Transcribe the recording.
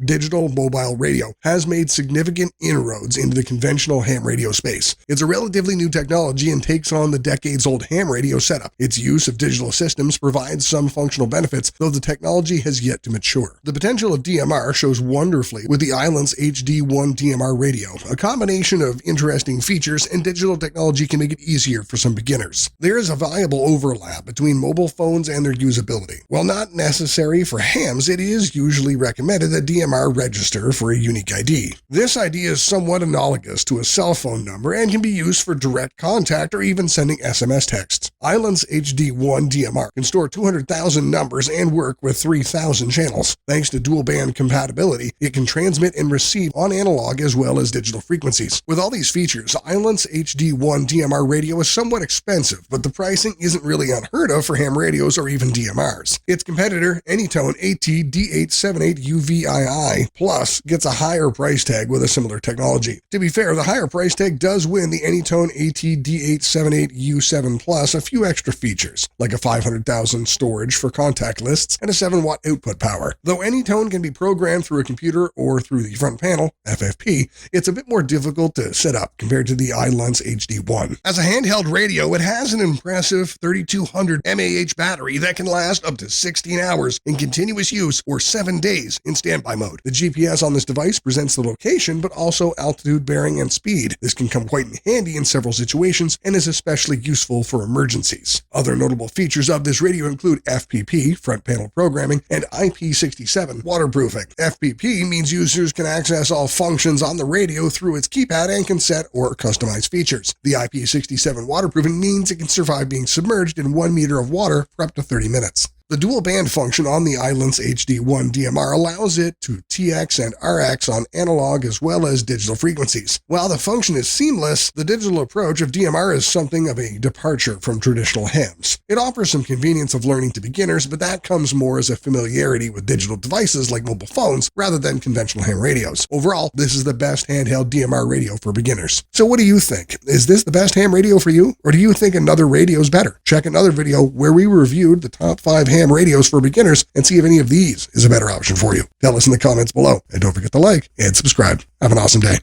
digital mobile radio has made significant inroads into the conventional ham radio space. It's a relatively new technology and takes on the decades-old ham radio setup. Its use of digital systems provides some functional benefits, though the technology has yet to mature. The potential of DMR shows wonderfully with the Ailunce HD1 DMR radio. A combination of interesting features and digital technology can make it easier for some beginners. There is a valuable overlap between mobile phones and their usability. While not necessary for hams, it is usually recommended that DMR register for a unique ID. This ID is somewhat analogous to a cell phone number and can be used for direct contact or even sending SMS texts. Ailunce HD1 DMR can store 200,000 numbers and work with 3,000 channels. Thanks to dual band compatibility, it can transmit and receive on analog as well as digital frequencies. With all these features, Ailunce HD1 DMR radio is somewhat expensive, but the pricing isn't really unheard of for ham radios or even DMRs. Its competitor, Anytone AT-D878 UVII Plus, gets a higher price tag with a similar technology. To be fair, the higher price tag does win the Anytone AT-D878 U7 Plus a few extra features, like a 500,000 storage for contact lists and a 7-watt output power. Though Anytone can be programmed through a computer or through the front panel, FFP, it's a bit more difficult to set up compared to the Ailunce HD1. As a handheld radio, it has an impressive 3200 mAh battery that can last up to 16 hours in continuous use or 7 days in standby mode. The GPS on this device presents the location, but also altitude, bearing, and speed. This can come quite in handy in several situations and is especially useful for emergencies. Other notable features of this radio include FPP, front panel programming, and IP67, waterproofing. FPP means users can access all functions on the radio through its keypad and can set or customize features. The IP67 waterproofing means it can survive being submerged in 1 meter of water for up to 30 minutes. The dual band function on the Ailunce HD1 DMR allows it to TX and RX on analog as well as digital frequencies. While the function is seamless, the digital approach of DMR is something of a departure from traditional hams. It offers some convenience of learning to beginners, but that comes more as a familiarity with digital devices like mobile phones rather than conventional ham radios. Overall, this is the best handheld DMR radio for beginners. So what do you think? Is this the best ham radio for you? Or do you think another radio is better? Check another video where we reviewed the top 5 ham radios for beginners and see if any of these is a better option for you. Tell us in the comments below, and don't forget to like and subscribe. Have an awesome day.